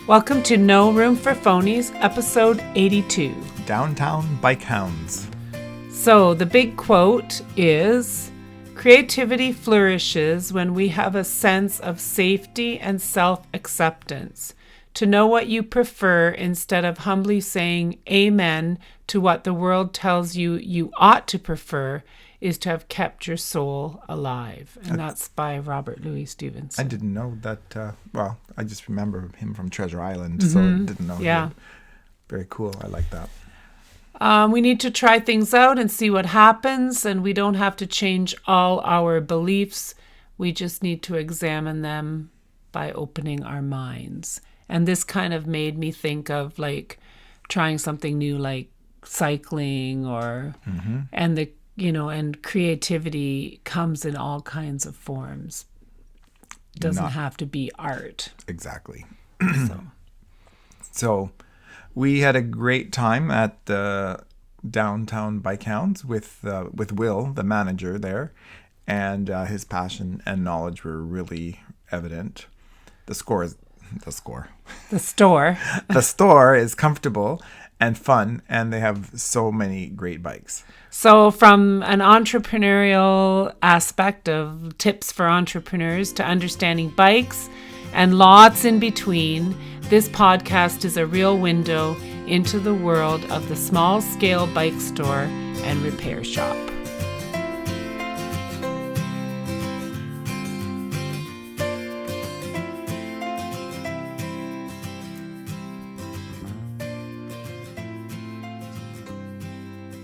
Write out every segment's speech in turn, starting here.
Welcome to No Room for Phonies, episode 82. Downtown Bike Hounds. So the big quote is, creativity flourishes when we have a sense of safety and self-acceptance. To know what you prefer instead of humbly saying amen to what the world tells you you ought to prefer is to have kept your soul alive. And that's by Robert Louis Stevenson. I didn't know that. Well, I just remember him from Treasure Island, so I didn't know. Yeah. Very cool. I like that. We need to try things out and see what happens, and we don't have to change all our beliefs. We just need to examine them by opening our minds. And this kind of made me think of like trying something new, like cycling, or and creativity comes in all kinds of forms. Doesn't have to be art. Exactly. So we had a great time at the Downtown Bike Hounds with Will, the manager there, and his passion and knowledge were really evident. The store. The store is comfortable and fun, and they have so many great bikes. So from an entrepreneurial aspect of tips for entrepreneurs to understanding bikes and lots in between, this podcast is a real window into the world of the small-scale bike store and repair shop.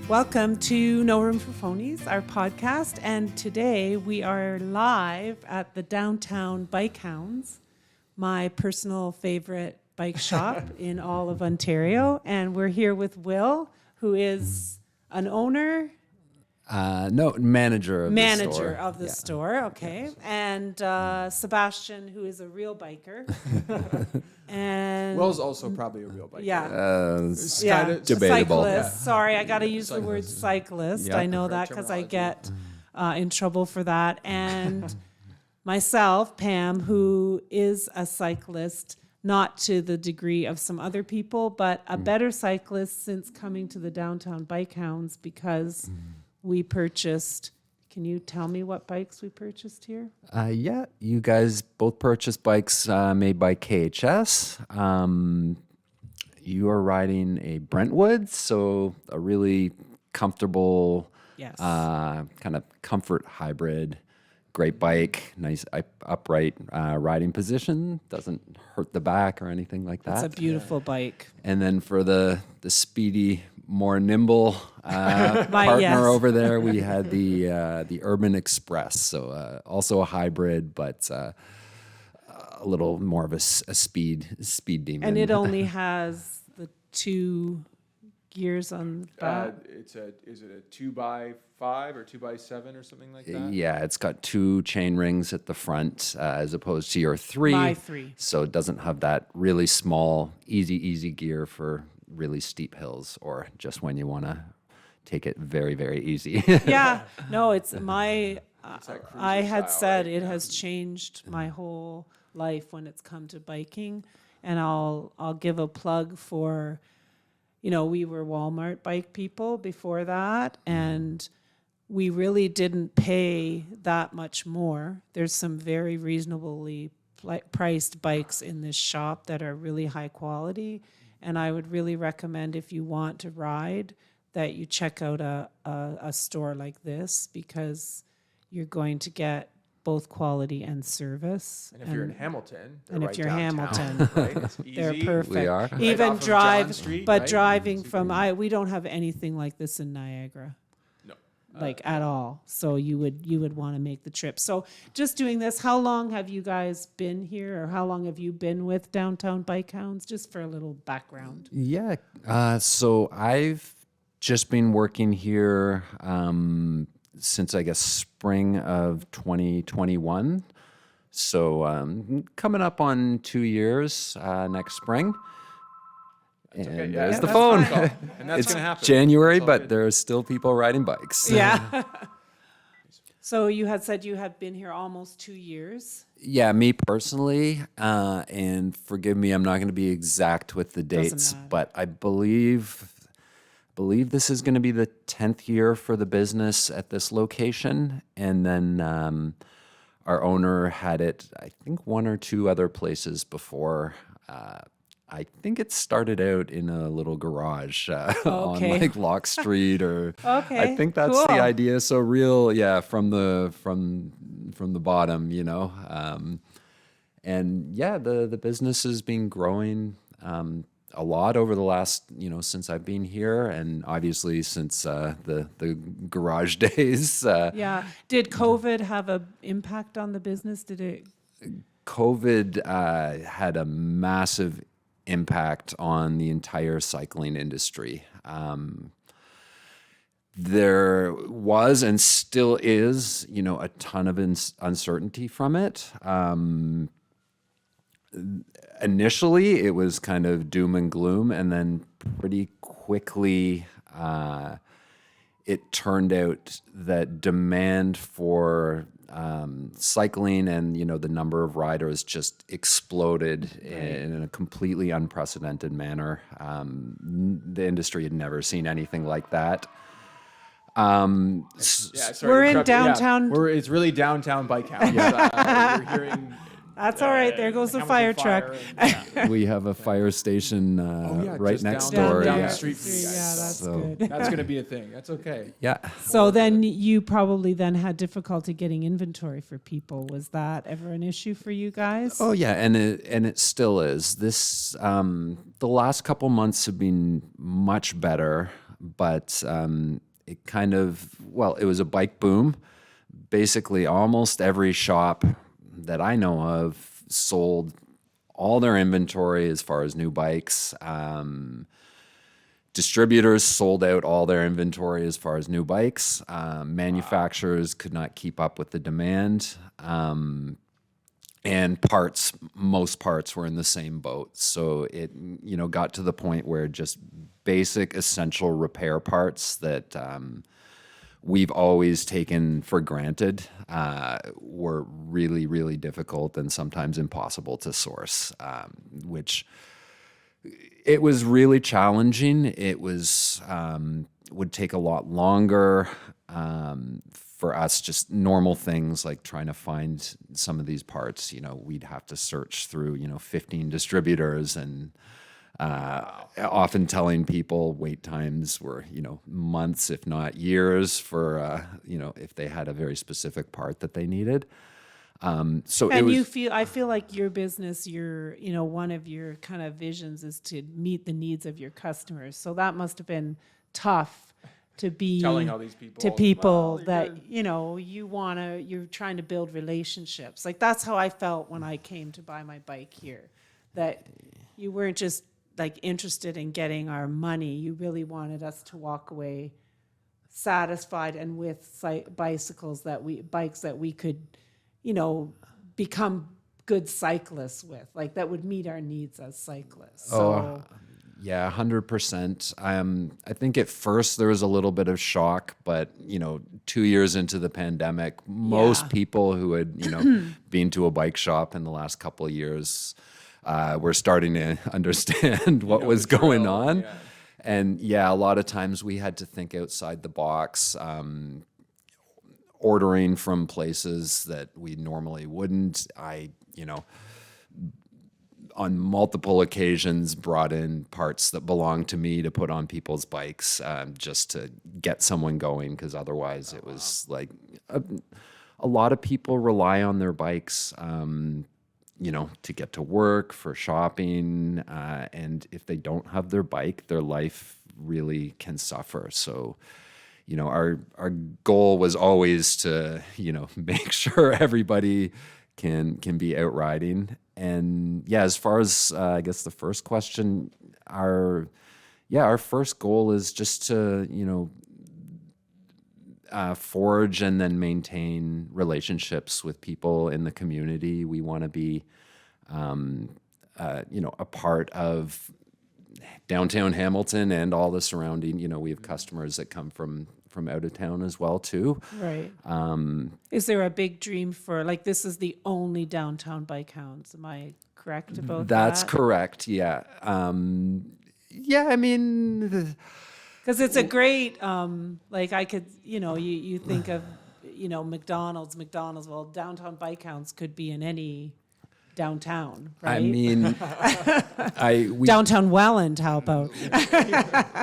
Welcome to No Room for Phonies, our podcast, and today we are live at the Downtown Bike Hounds, my personal favorite bike shop in all of Ontario, and we're here with Will, who is an owner. Manager of the store. Okay. Yes. And Sebastian, who is a real biker. And Will's also probably a real biker. Yeah. Debatable. Cyclist. Yeah. Sorry, I got to use the word cyclist. Yeah. I know that because I get in trouble for that. And myself, Pam, who is a cyclist, not to the degree of some other people, but a better cyclist since coming to the Downtown Bike Hounds because we purchased. Can you tell me what bikes we purchased here? Yeah, you guys both purchased bikes made by KHS. You are riding a Brentwood, so a really comfortable, kind of comfort hybrid. Great bike, nice upright riding position. Doesn't hurt the back or anything like that. It's a beautiful bike. And then for the speedy, more nimble partner over there, we had the Urban Express. So also a hybrid, but a little more of a speed demon. And it only has the 2 gears on the back. Is it a 2x5 or 2x7 or something like that? Yeah, it's got 2 chain rings at the front as opposed to your 3. My 3. So it doesn't have that really small, easy gear for really steep hills or just when you want to take it very, very easy. Yeah, no, it's my, I had style, said right? it has changed my whole life when it's come to biking. And I'll give a plug for, we were Walmart bike people before that, and we really didn't pay that much more. There's some very reasonably priced bikes in this shop that are really high quality. And I would really recommend, if you want to ride, that you check out a store like this, because you're going to get both quality and service. And if you're in Hamilton, and right if you're downtown, Hamilton, right? It's easy. they're perfect. We are. Right Even off of drive, John Street, but right? driving from we don't have anything like this in Niagara. No. At all. So you would want to make the trip. So just doing this, how long have you guys been here, or how long have you been with Downtown Bike Hounds? Just for a little background. Yeah. So I've just been working here since, I guess, spring of 2021. So coming up on 2 years next spring. And okay. there's the that's phone. fine. And that's It's going to happen. January, That's all but good. there's still people riding bikes. Yeah. So you had said you had been here almost 2 years. Yeah, me personally, and forgive me, I'm not going to be exact with the dates, matter. but I believe this is going to be the 10th year for the business at this location, and then our owner had it, I think, one or two other places before. I think it started out in a little garage on Okay. like Lock Street, or I Okay, think that's cool. the idea. So real, yeah, from the bottom, you know. And yeah, the business has been growing a lot over the last, you know, since I've been here, and obviously since the garage days. Yeah. Did COVID have a impact on the business? Did it? COVID had a massive impact on the entire cycling industry. There was and still is, you know, a ton of uncertainty from it. Initially, it was kind of doom and gloom, and then pretty quickly, it turned out that demand for cycling and, you know, the number of riders just exploded in a completely unprecedented manner. The industry had never seen anything like that. Yeah, sorry We're to in interrupt you. Yeah, downtown- it's really downtown Bike Hounds. You're hearing. That's all right. There goes the fire truck. We have a fire station right just next down- door. down yeah. the street from you guys. Yeah, that's So- good. That's going to be a thing. That's okay. Yeah. So then you probably then had difficulty getting inventory for people. Was that ever an issue for you guys? Oh yeah, and it still is. This the last couple months have been much better, but it kind of, well, it was a bike boom. Basically, almost every shop that I know of sold all their inventory as far as new bikes. Distributors sold out all their inventory as far as new bikes. Manufacturers could not keep up with the demand. And most parts were in the same boat. So it, you know, got to the point where just basic essential repair parts that we've always taken for granted were really, really difficult and sometimes impossible to source, which it was really challenging. It was would take a lot longer for us, just normal things like trying to find some of these parts. You know, we'd have to search through, you know, 15 distributors, and often telling people wait times were, you know, months, if not years, for, you know, if they had a very specific part that they needed. So it And was, I feel like your business, you know, one of your kind of visions is to meet the needs of your customers. So that must have been tough to be Telling all these people, to people "Well, that, you're-" you know, you're trying to build relationships. Like that's how I felt when I came to buy my bike here, that you weren't just like interested in getting our money. You really wanted us to walk away satisfied and with bikes that we could, you know, become good cyclists with, like that would meet our needs as cyclists. So yeah, 100%. I think at first there was a little bit of shock, but, you know, 2 years into the pandemic, most Yeah. people who had, you know, been to a bike shop in the last couple of years were starting to understand what was the going drill, on. yeah. And yeah, a lot of times we had to think outside the box, ordering from places that we normally wouldn't. You know, on multiple occasions brought in parts that belonged to me to put on people's bikes, just to get someone going, because otherwise it was like a lot of people rely on their bikes, you know, to get to work, for shopping, and if they don't have their bike, their life really can suffer. So, you know, our goal was always to, you know, make sure everybody can be out riding. And yeah, as far as I guess the first question, our first goal is just to, you know, forge and then maintain relationships with people in the community. We want to be, you know, a part of downtown Hamilton and all the surrounding. You know, we have customers that come from from out of town as well too. Right. Is there a big dream for, like, this is the only downtown bike hounds? Am I correct about That's that? correct. Yeah. Yeah. I mean, Because it's a great, like, I could, you think of, McDonald's. Well, downtown bike hounds could be in any downtown, right? I mean, we downtown Welland, how about?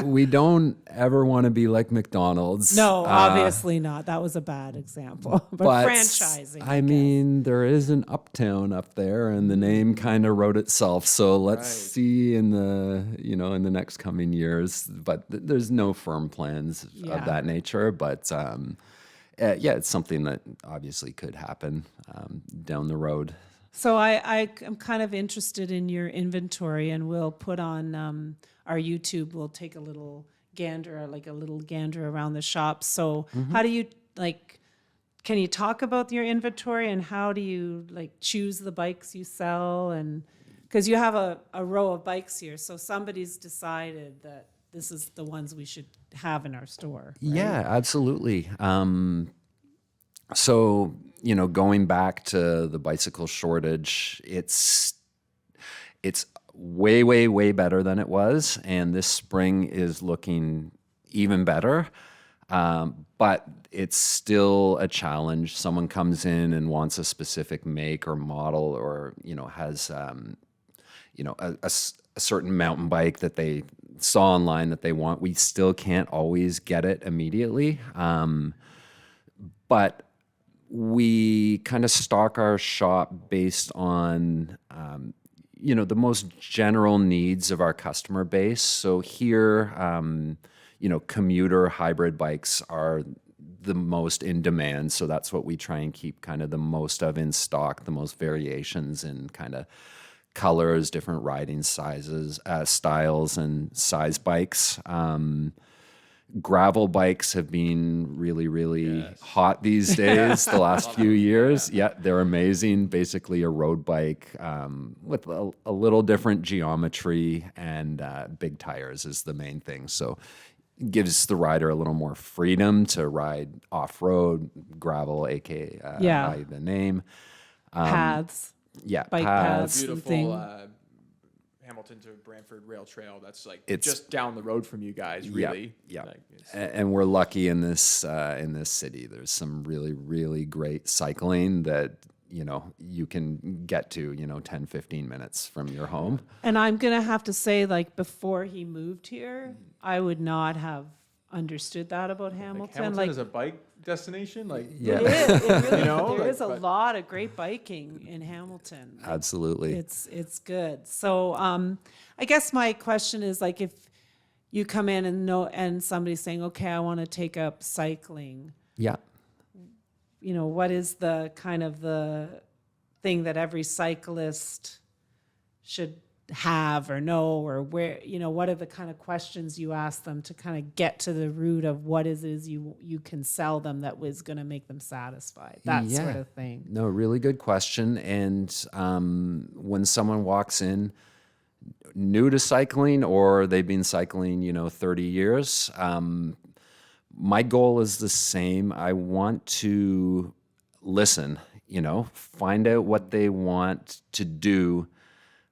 we don't ever want to be like McDonald's. No, obviously not. That was a bad example. But franchising. I mean, there is an Uptown up there, and the name kind of wrote itself. So let's see in the in the next coming years. But there's no firm plans of that nature. But yeah, it's something that obviously could happen down the road. So I am kind of interested in your inventory, and we'll put on our YouTube. We'll take a little gander around the shop. So how do you can you talk about your inventory, and how do you choose the bikes you sell? And because you have a row of bikes here, so somebody's decided that this is the ones we should have in our store. Right? Yeah, absolutely. So, going back to the bicycle shortage, it's way, way, way better than it was. And this spring is looking even better. But it's still a challenge. Someone comes in and wants a specific make or model, or, has, a certain mountain bike that they saw online that they want. We still can't always get it immediately. But we kind of stock our shop based on, the most general needs of our customer base. So here, commuter hybrid bikes are the most in demand. So that's what we try and keep kind of the most of in stock, the most variations in kind of colors, different riding sizes, styles, and size bikes. Gravel bikes have been really, really hot these days, the last few years. Yeah, they're amazing. Basically a road bike with a little different geometry, and big tires is the main thing. So it gives the rider a little more freedom to ride off-road, gravel, aka by the name. Paths. Yeah, Bike paths. Beautiful Hamilton to Brantford Rail Trail. That's it's just down the road from you guys, really. Yeah. And we're lucky in this city. There's some really, really great cycling that you can get to 10, 15 minutes from your home. And I'm gonna have to say, before he moved here, I would not have understood that about Hamilton. Hamilton is a bike destination. It is. It really, there is a lot of great biking in Hamilton. Absolutely. It's good. So I guess my question is, if you come in and somebody's saying, okay, I want to take up cycling. Yeah. What is the kind of the thing that every cyclist should have or know, or where, what are the kind of questions you ask them to kind of get to the root of what it is you can sell them that was going to make them satisfied, that sort of thing? No, really good question. And when someone walks in new to cycling, or they've been cycling 30 years, my goal is the same. I want to listen, find out what they want to do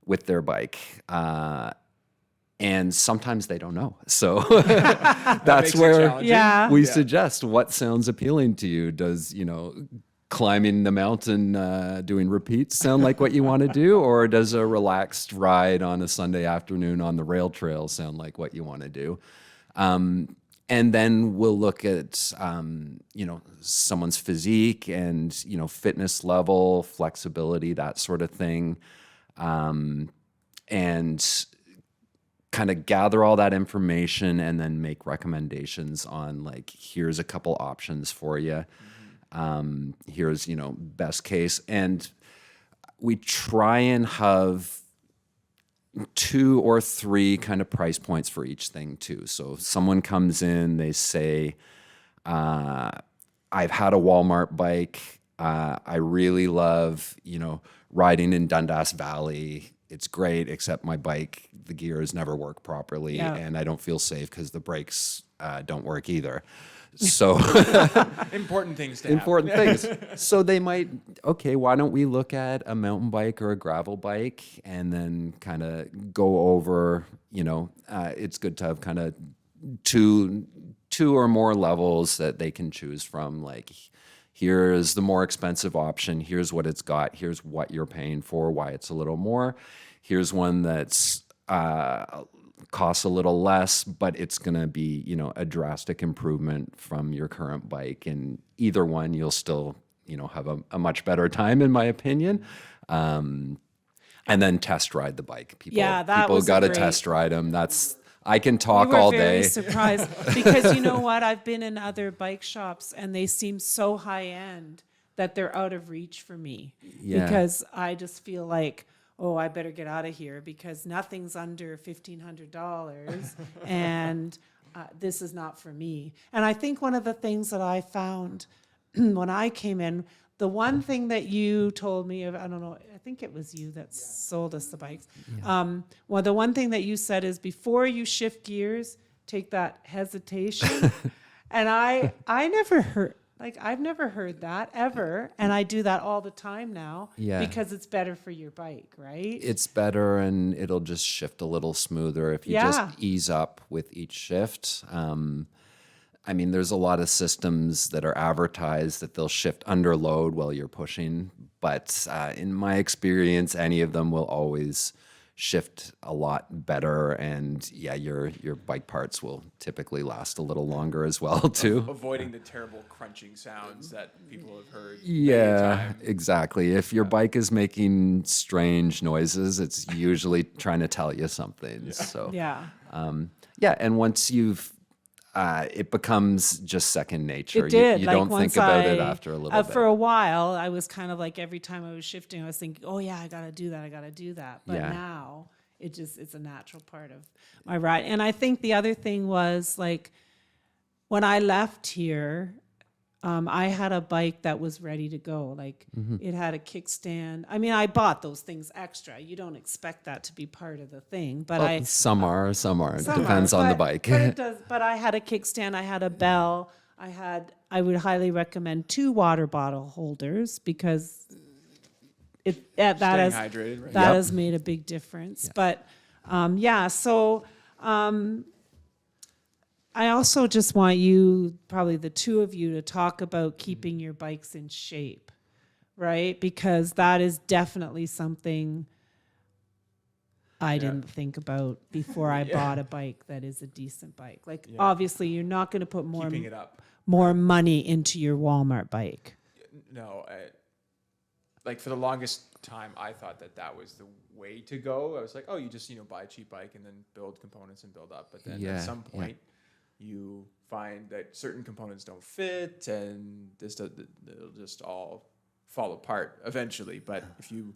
with their bike. And sometimes they don't know. So that's where we suggest what sounds appealing to you. Does, climbing the mountain, doing repeats sound like what you want to do? Or does a relaxed ride on a Sunday afternoon on the rail trail sound like what you want to do? And then we'll look at, someone's physique and, fitness level, flexibility, that sort of thing. And kind of gather all that information and then make recommendations on here's a couple options for you. Here's, best case. And we try and have 2 or 3 kind of price points for each thing too. So if someone comes in, they say, I've had a Walmart bike. I really love, riding in Dundas Valley. it's great, except my bike, the gears never work properly, Yeah. and I don't feel safe because the brakes don't work either. So Important things to have. important things. So they might, okay, why don't we look at a mountain bike or a gravel bike and then kind of go over, it's good to have kind of two or more levels that they can choose from. Like, here's the more expensive option. Here's what it's got. Here's what you're paying for, why it's a little more. Here's one that's costs a little less, but it's going to be, a drastic improvement from your current bike. And either one, you'll still, have a much better time, in my opinion. And then test ride the bike. People was got to great. test ride them. I can talk We were all very day. surprised because you know what? I've been in other bike shops and they seem so high end that they're out of reach for me. Yeah. Because I just feel like, oh, I better get out of here because nothing's under $1,500 and this is not for me. And I think one of the things that I found when I came in, the one thing that you told me, I don't know, I think it was you that sold us the bikes. Well, the one thing that you said is before you shift gears, take that hesitation. And I never heard, I've never heard that ever. And I do that all the time now because it's better for your bike, right? It's better, and it'll just shift a little smoother if you just ease up with each shift. There's a lot of systems that are advertised that they'll shift under load while you're pushing, but in my experience, any of them will always shift a lot better, and your bike parts will typically last a little longer as well too. Avoiding the terrible crunching sounds that people have heard. Yeah, exactly. If your bike is making strange noises, it's usually trying to tell you something. So and once you've it becomes just second nature. It did. You like don't once think about it after a little bit. For a while, I was kind of like every time I was shifting, I was thinking, oh yeah, I got to do that. But now it's a natural part of my ride. And I think the other thing was like when I left here, I had a bike that was ready to go. Like it had a kickstand. I bought those things extra. You don't expect that to be part of the thing, but some are. It depends on the bike. But it does. But I had a kickstand. I had a bell. I would highly recommend 2 water bottle holders because that hydrated, right? has made a big difference. Yeah. But so. I also just want you, probably the two of you, to talk about keeping your bikes in shape, right? Because that is definitely something I didn't think about before I bought a bike that is a decent bike. Like, obviously, you're not going to put Keeping it up. more money into your Walmart bike. No, for the longest time, I thought that was the way to go. I was like, oh, you just buy a cheap bike and then build components and build up. But then at some point, you find that certain components don't fit, and it'll just all fall apart eventually. But if you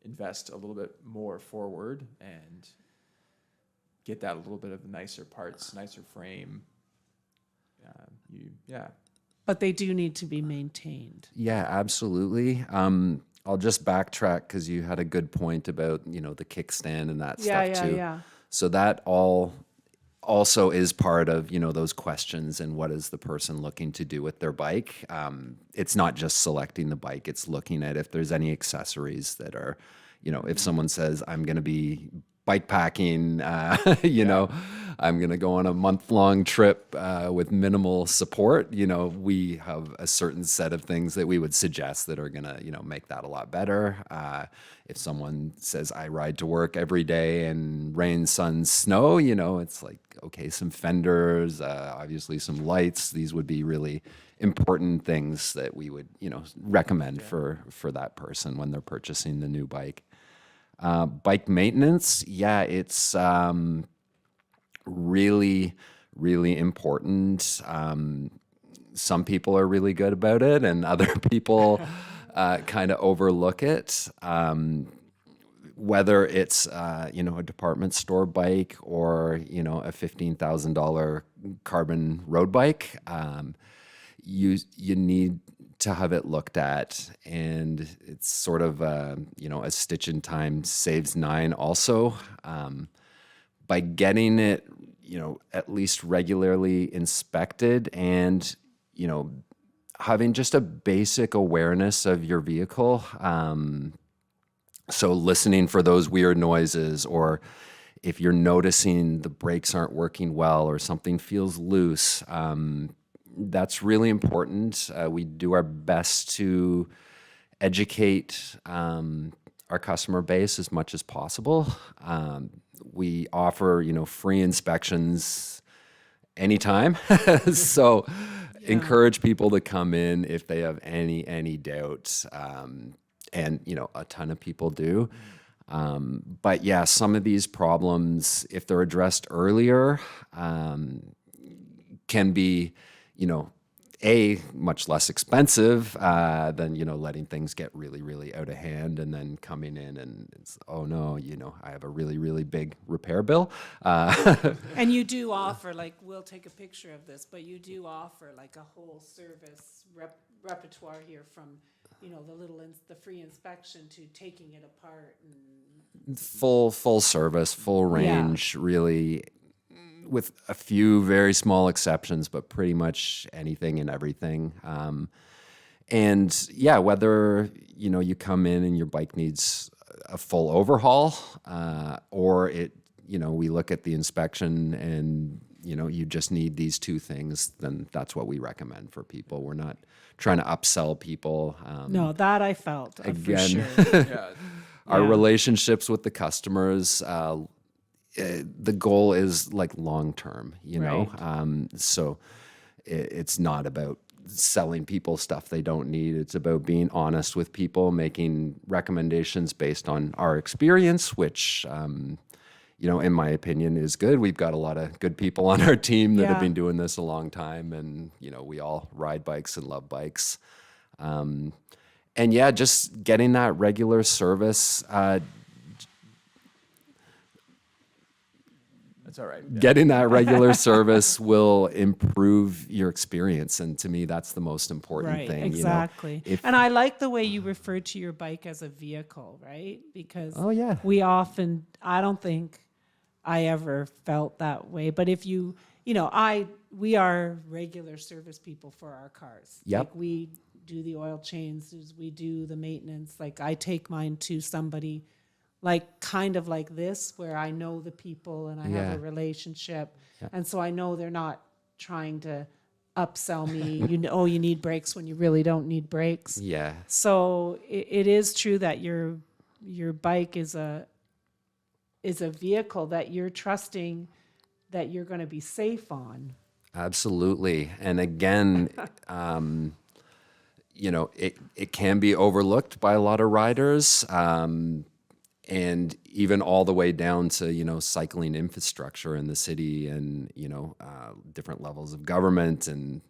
invest a little bit more forward and get that a little bit of nicer parts, nicer frame, But they do need to be maintained. Yeah, absolutely. I'll just backtrack because you had a good point about the kickstand and that stuff too. Yeah. So that also is part of those questions and what is the person looking to do with their bike. It's not just selecting the bike, it's looking at if there's any accessories that are if someone says I'm going to be bike packing, I'm going to go on a month-long trip with minimal support, we have a certain set of things that we would suggest that are going to make that a lot better. If someone says I ride to work every day and rain, sun, snow, it's like, okay, some fenders, obviously some lights. These would be really important things that we would, recommend for that person when they're purchasing the new bike. Bike maintenance, it's really, really important. Some people are really good about it, and other people kind of overlook it. Whether it's a department store bike or a $15,000 carbon road bike, you need to have it looked at, and it's sort of a stitch in time saves nine. Also, by getting it at least regularly inspected, and having just a basic awareness of your vehicle. So listening for those weird noises, or if you're noticing the brakes aren't working well or something feels loose, that's really important. We do our best to educate our customer base as much as possible. We offer, free inspections anytime. So encourage people to come in if they have any doubts. And, a ton of people do. But yeah, some of these problems, if they're addressed earlier, can be, much less expensive than, letting things get really, really out of hand and then coming in and it's, oh no, I have a really, really big repair bill. And you do offer, like, we'll take a picture of this, but you do offer like a whole service repertoire here from, the free inspection to taking it apart and full service, full range, really, with a few very small exceptions, but pretty much anything and everything. And yeah, whether, you come in and your bike needs a full overhaul, or we look at the inspection and, you just need these two things, then that's what we recommend for people. We're not trying to upsell people. no, that I felt again, for sure. Yeah. Our relationships with the customers, the goal is like long term, Right. so it's not about selling people stuff they don't need. It's about being honest with people, making recommendations based on our experience, which, in my opinion, is good. We've got a lot of good people on our team that have been doing this a long time, and, we all ride bikes and love bikes. And yeah, just getting that regular service, That's all right. Yeah. getting that regular service will improve your experience. And to me, that's the most important Right, thing. exactly. And I like the way you refer to your bike as a vehicle, right? Because we often, I don't think I ever felt that way. But if you, we are regular service people for our cars. Yep. Like we do the oil changes, we do the maintenance. Like I take mine to somebody like kind of like this, where I know the people and I have a relationship. Yeah. And so I know they're not trying to upsell me. You need brakes when you really don't need brakes. Yeah. So it is true that your bike is a vehicle that you're trusting that you're going to be safe on. Absolutely. And again, it can be overlooked by a lot of riders. And even all the way down to, cycling infrastructure in the city and, different levels of government and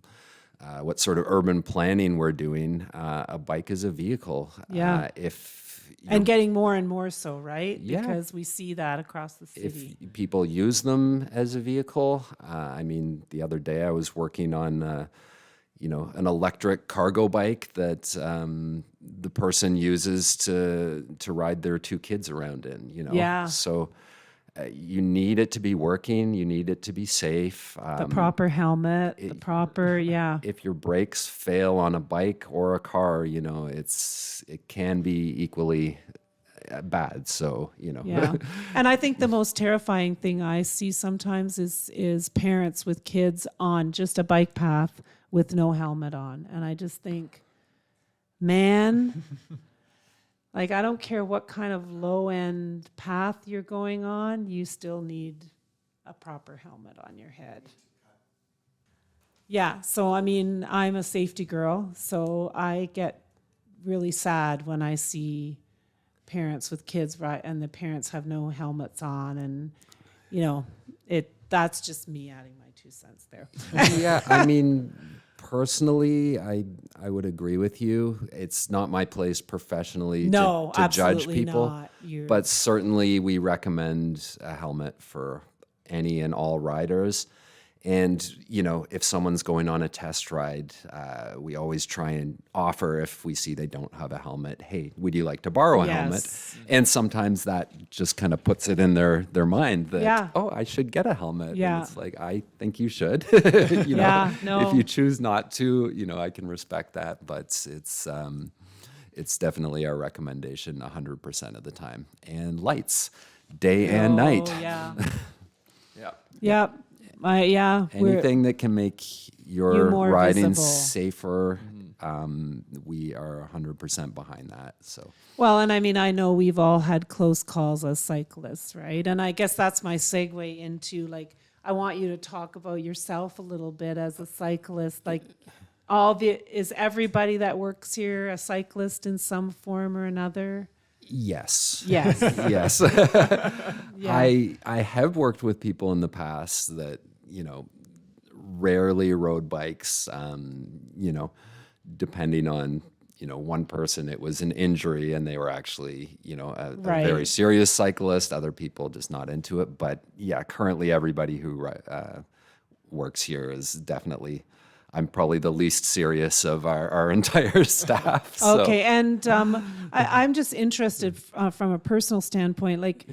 what sort of urban planning we're doing. A bike is a vehicle. Yeah. And getting more and more so, right? Yeah. Because we see that across the city. If people use them as a vehicle, the other day I was working on, an electric cargo bike that the person uses to ride their two kids around in, Yeah. So you need it to be working. You need it to be safe. The proper helmet, If your brakes fail on a bike or a car, it can be equally bad. So, Yeah. And I think the most terrifying thing I see sometimes is parents with kids on just a bike path with no helmet on. And I just think, man, like, I don't care what kind of low-end path you're going on, you still need a proper helmet on your head. Yeah, so I'm a safety girl, so I get really sad when I see parents with kids, right, and the parents have no helmets on, and that's just me adding my 2 cents there. Yeah, personally, I would agree with you. It's not my place professionally to judge people, not. But certainly we recommend a helmet for any and all riders. And, you know, if someone's going on a test ride, we always try and offer, if we see they don't have a helmet, hey, would you like to borrow a helmet? Yes. And sometimes that just kind of puts it in their mind that, Yeah. oh, I should get a helmet. Yeah. And it's like, I think you should. You know, Yeah, no. if you choose not to, you know, I can respect that. But it's definitely our recommendation 100% of the time. And lights, day and night. Oh, yeah. Yeah. Yep. We're- Anything that can make You your more riding visible. safer, we are 100% behind that. So Well, and I mean, I know we've all had close calls as cyclists, right? And I guess that's my segue into like, I want you to talk about yourself a little bit as a cyclist. Like, is everybody that works here a cyclist in some form or another? yes. Yes. Yes. Yeah. I have worked with people in the past that, you know, rarely rode bikes, you know, depending on, you know, one person, it was an injury and they were actually, you know, a very Right. serious cyclist. Other people just not into it. But yeah, currently everybody who works here is definitely, I'm probably the least serious of our entire staff. So. Okay, and I'm just interested from a personal standpoint. Like,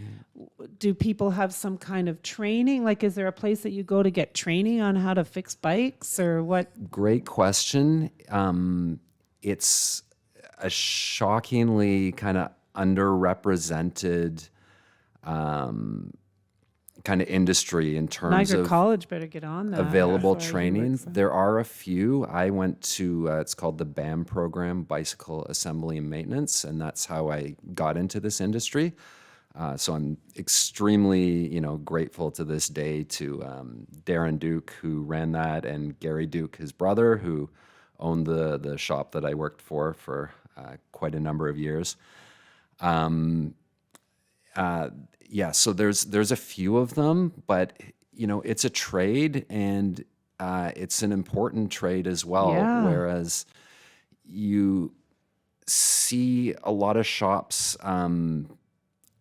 do people have some kind of training? Like, is there a place that you go to get training on how to fix bikes, or what? Great question. It's a shockingly kind of underrepresented kind of industry in terms Niagara of College better get on that. available That's why you training. work for- There are a few. I went to, it's called the BAM program, Bicycle Assembly and Maintenance, and that's how I got into this industry. So I'm extremely, you know, grateful to this day to Darren Duke, who ran that, and Gary Duke, his brother, who owned the shop that I worked for quite a number of years. Yeah, so there's a few of them, but you know, it's a trade, and it's an important trade as well. Yeah. Whereas you see a lot of shops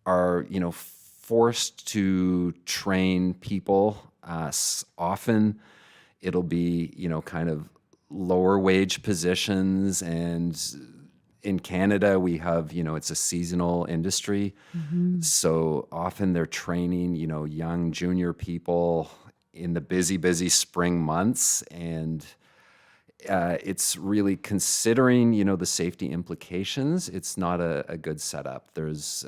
are, you know, forced to train people. Often it'll be, you know, kind of lower wage positions, and in Canada, we have, you know, it's a seasonal industry. So often they're training, you know, young junior people in the busy spring months. And it's really, considering, you know, the safety implications, it's not a good setup. There's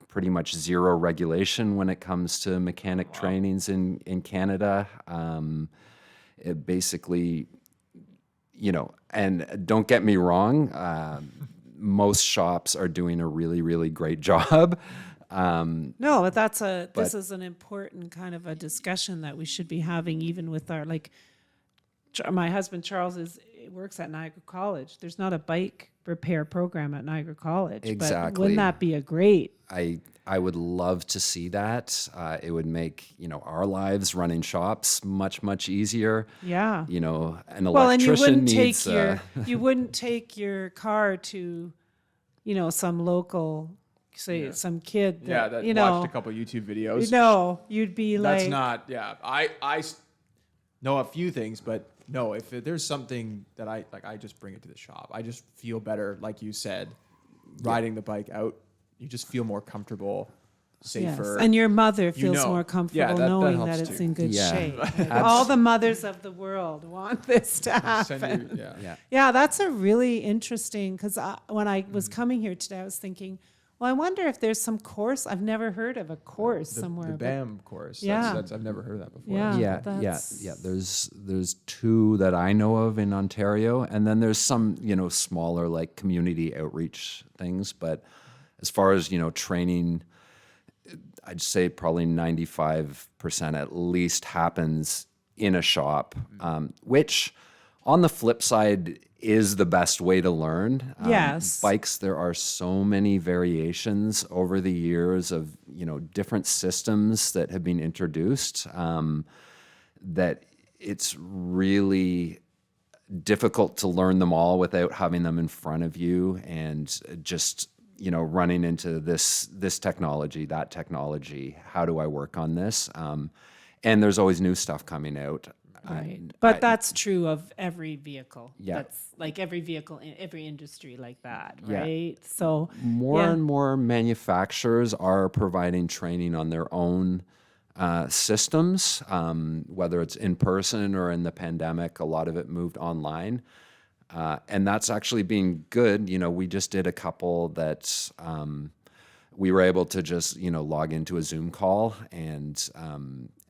pretty much zero regulation when it comes to mechanic trainings in Canada. It basically, you know, and don't get me wrong, most shops are doing a really great job. No, but this is an important kind of a discussion that we should be having, even with our, like, my husband Charles works at Niagara College. There's not a bike repair program at Niagara College. But Exactly. wouldn't that be a great? I would love to see that. It would make, you know, our lives running shops much easier. Yeah. You know, an Well, and electrician needs. you wouldn't take your car to, you know, some local, say some kid that, That you know, watched a couple YouTube videos. No, you'd be That's like, not. Yeah, I know a few things, but no, if there's something that I like, I just bring it to the shop. I just feel better, like you said, riding the bike out. You just feel more comfortable, safer. yes. And your mother feels know. more comfortable Yeah, that knowing helps that it's too. in good Yeah. shape. Like, all the mothers of the world want this to happen. Send you- yeah. Yeah, that's a really interesting, because when I was Mm-hmm. coming here today, I was thinking, well, I wonder if there's some course. I've never heard of a course somewhere. The but- BAM course. Yeah. That's I've never heard of that before. Yeah. Yeah. that's- There's two that I know of in Ontario, and then there's some, you know, smaller like community outreach things. But as far as, you know, training, I'd say probably 95% at least happens in a shop, which on the flip side is the best way to learn. Yes. Bikes, there are so many variations over the years of, you know, different systems that have been introduced, that it's really difficult to learn them all without having them in front of you, and just, you know, running into this technology, that technology. How do I work on this? and there's always new stuff coming out. Right. But that's true of every vehicle. Yeah. That's like every vehicle in every industry like that, Yeah. right? So More yeah. and more manufacturers are providing training on their own systems, whether it's in person or in the pandemic. A lot of it moved online. And that's actually been good. You know, we just did a couple that we were able to just, you know, log into a Zoom call, and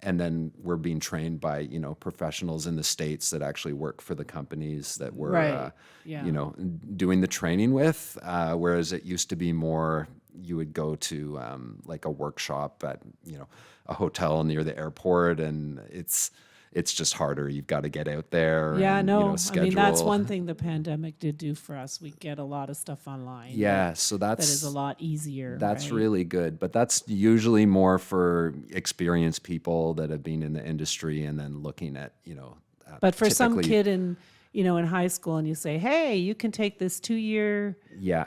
then we're being trained by, you know, professionals in the States that actually work for the companies that we're, Right. Yeah. you know, doing the training with. Whereas it used to be more, you would go to like a workshop at, you know, a hotel near the airport, and it's just harder. You've got to get out there. Yeah, and, no. you know, I schedule. mean, that's one thing the pandemic did do for us. We get a lot of stuff online. Yeah, so that is a lot easier. That's right? really good, but that's usually more for experienced people that have been in the industry and then looking at, you know. But for some typically- kid in, you know, in high school, and you say, "Hey, you can take this 2-year," yeah,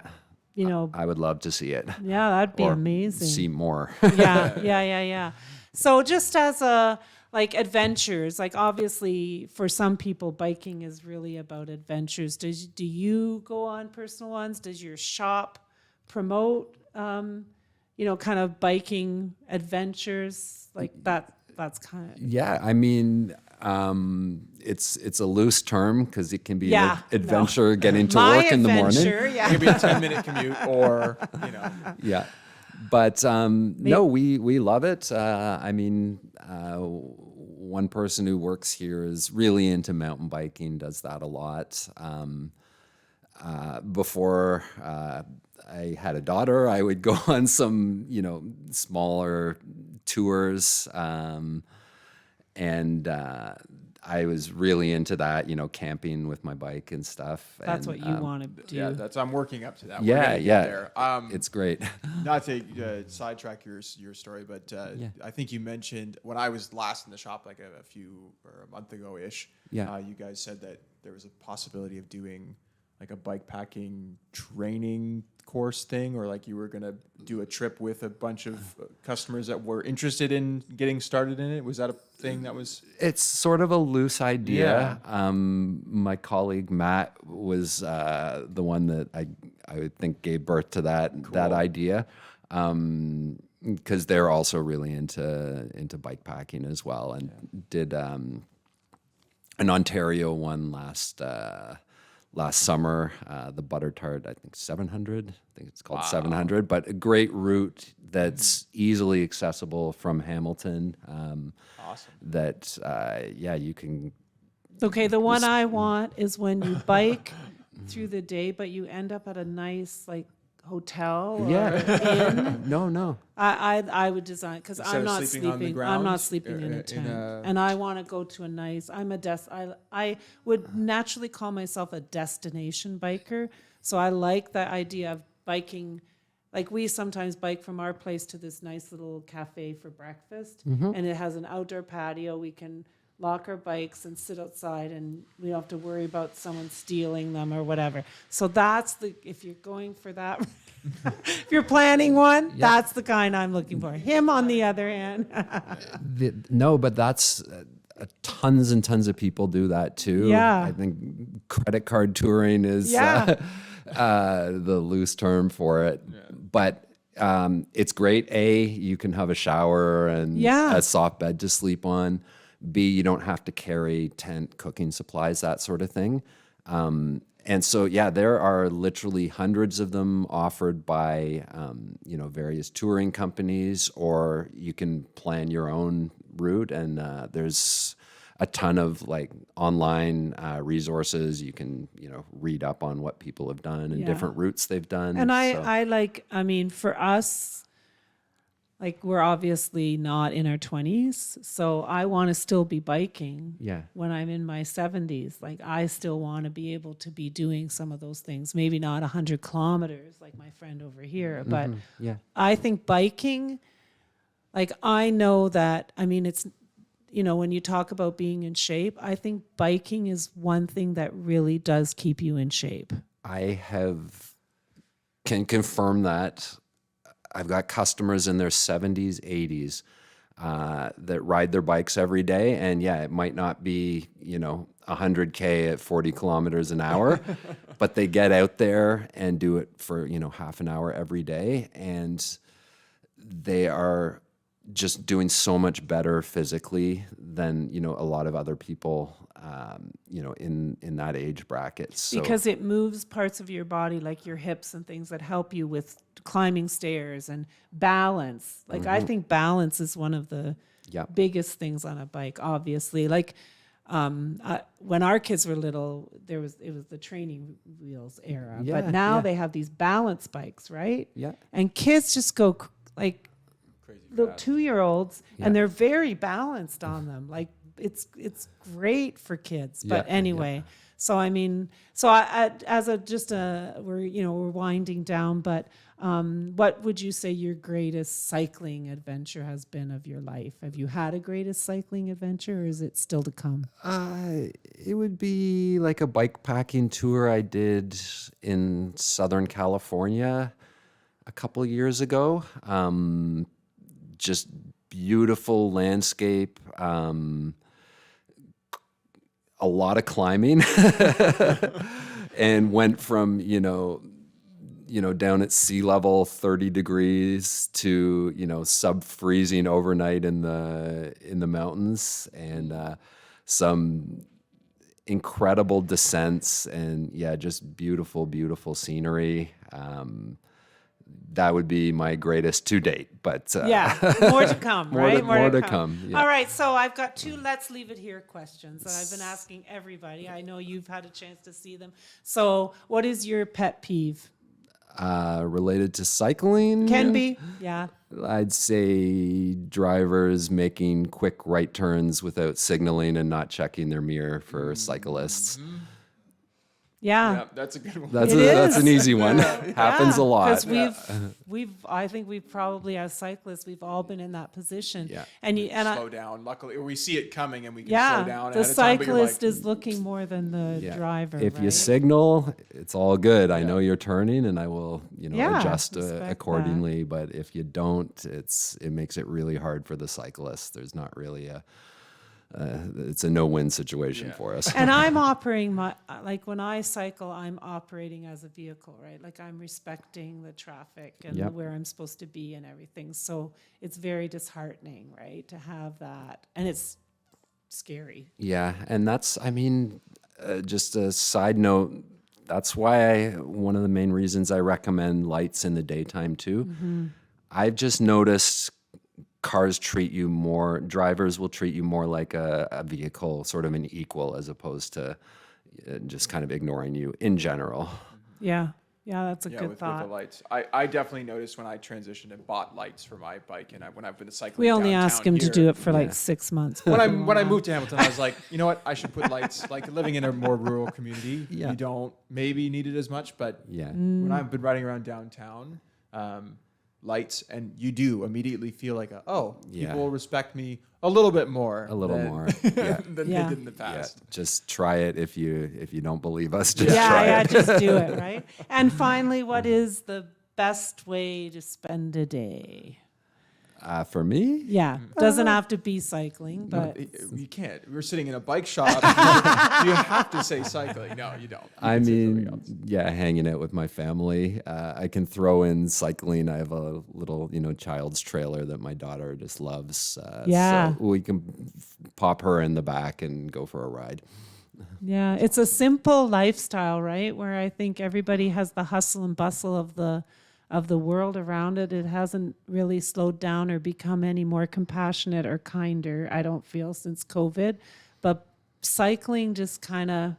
you know, I would love to see it. yeah, that'd be Or amazing. See more. Yeah. So just as a like adventures, like obviously for some people biking is really about adventures. Do you go on personal ones? Does your shop promote you know, kind of biking adventures like that? That's kind of Yeah, I mean, it's a loose term because it can be Yeah, an adventure getting to my work in the morning. adventure, yeah. Maybe a 10-minute commute, or you know, Yeah, but no, we love it. I mean, one person who works here is really into mountain biking, does that a lot. Before I had a daughter, I would go on some, you know, smaller tours, and I was really into that, you know, camping with my bike and stuff. That's and, what you want to do. yeah, I'm working up to that. We're Yeah, gonna get yeah. there. It's great. Not to sidetrack your story, but I think you mentioned when I was last in the shop, like a month ago ish. Yeah. You guys said that there was a possibility of doing like a bike packing training course thing, or like you were gonna do a trip with a bunch of customers that were interested in getting started in it. Was that a thing that was? It's sort of a loose idea. Yeah. My colleague Matt was the one that I would think gave birth to that idea, because they're also really into bike packing as well, and did an Ontario one last summer, the butter tart, I think 700. I think it's called 700, but a great route that's easily accessible from Hamilton. Awesome. That, you can. Okay, the one I want is when you bike through the day, but you end up at a nice like hotel or inn. No. I would design because Instead I'm of not sleeping on the sleeping. I'm ground, not sleeping in a tent, and I want to go to a nice. I would naturally call myself a destination biker, so I like the idea of biking. Like we sometimes bike from our place to this nice little cafe for breakfast, and it has an outdoor patio. We can lock our bikes and sit outside, and we don't have to worry about someone stealing them or whatever. So that's if you're going for that, if you're planning one, that's the kind I'm looking for. Him on the other hand. No, but that's tons and tons of people do that too. Yeah. I think credit card touring is the loose term for it. But it's great. A, you can have a shower and a soft bed to sleep on. B, you don't have to carry tent, cooking supplies, that sort of thing. And so, there are literally hundreds of them offered by, various touring companies, or you can plan your own route. And there's a ton of like online resources. You can, read up on what people have done and different routes they've done. And I mean, for us, like we're obviously not in our 20s, so I want to still be biking when I'm in my 70s. Like I still want to be able to be doing some of those things, maybe not 100 kilometers like my friend over here, but I think biking, like I know that, I mean, it's, when you talk about being in shape, I think biking is one thing that really does keep you in shape. I can confirm that. I've got customers in their 70s, 80s that ride their bikes every day. And yeah, it might not be, 100K at 40 kilometers an hour, but they get out there and do it for, half an hour every day. And they are just doing so much better physically than, a lot of other people, in that age bracket. So, because it moves parts of your body like your hips and things that help you with climbing stairs and balance. Like I think balance is one of the biggest things on a bike, obviously. Like when our kids were little, it was the training wheels era, but now they have these balance bikes, right? Yeah. And kids just go like Crazy little fast. 2-year-olds, and they're very balanced on them. Like it's great for kids. But anyway, so I mean, so I as a we're winding down, but what would you say your greatest cycling adventure has been of your life? Have you had a greatest cycling adventure, or is it still to come? It would be like a bike packing tour I did in Southern California a couple of years ago. Just beautiful landscape, a lot of climbing, and went from, down at sea level, 30 degrees to, sub-freezing overnight in the mountains, and some incredible descents, and just beautiful, beautiful scenery. That would be my greatest to date, but more to come, right? More to come. Yeah. All right, so I've got 2 let's leave it here questions that I've been asking everybody. I know you've had a chance to see them. So what is your pet peeve? Related to cycling? Can be, yeah. I'd say drivers making quick right turns without signaling and not checking their mirror for cyclists. Yeah. That's a good one. That's an easy one. Happens a lot. Because I think we've probably, as cyclists, we've all been in that position. Yeah. And Slow down. Luckily, or we see it coming and we can slow down. The ahead of time, but you're cyclist like, is looking more than the driver. If you right? signal, it's all good. I know you're turning, and I will, adjust respect accordingly. But if you don't, it makes it really hard for the cyclist. There's not really it's a no-win situation for us. And I'm operating when I cycle, I'm operating as a vehicle, right? Like I'm respecting the traffic and where I'm supposed to be and everything. So it's very disheartening, right, to have that. And it's scary. Yeah, and that's, just a side note, that's why one of the main reasons I recommend lights in the daytime too. Mm-hmm. I've just noticed drivers will treat you more like a vehicle, sort of an equal, as opposed to just kind of ignoring you in general. Yeah, that's a good with thought. the lights. I definitely noticed when I transitioned and bought lights for my bike, and when I've been cycling We only downtown ask him to here, do it for like 6 months. When I moved to Hamilton, I was like, you know what? I should put lights. Like living in a more rural community, you don't maybe need it as much. But when I've been riding around downtown, lights, and you do immediately feel like people will respect me a little bit more. Than they did in the past. Just try it. If you don't believe us, just try it. Just do it, right? And finally, what is the best way to spend a day? For me? Yeah. Doesn't have to be cycling, but You can't. We're sitting in a bike shop. You have to say cycling. No, you don't. Hanging out with my family. I can throw in cycling. I have a little, child's trailer that my daughter just loves. So we can pop her in the back and go for a ride. Yeah, it's a simple lifestyle, right? Where I think everybody has the hustle and bustle of the world around it. It hasn't really slowed down or become any more compassionate or kinder, I don't feel, since COVID. But cycling just kind of,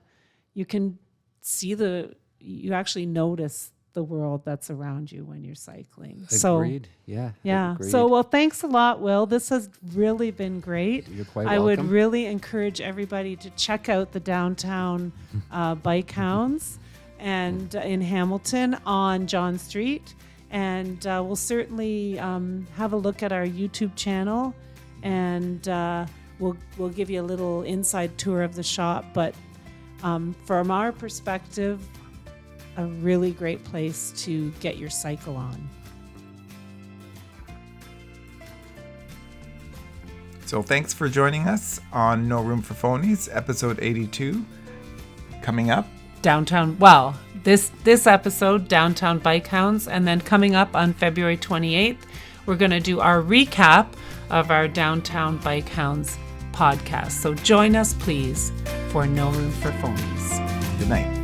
you can see you actually notice the world that's around you when you're cycling. Agreed. Yeah. Agreed. So, well, thanks a lot, Will. This has really been great. You're quite I welcome. would really encourage everybody to check out the downtown Bike Hounds and in Hamilton on John Street. And we'll certainly have a look at our YouTube channel, and we'll give you a little inside tour of the shop. But from our perspective, a really great place to get your cycle on. So thanks for joining us on No Room for Phonies, episode 82. Coming up, this episode, Downtown Bike Hounds, and then coming up on February 28th, we're going to do our recap of our Downtown Bike Hounds podcast. So join us, please, for No Room for Phonies. Good night.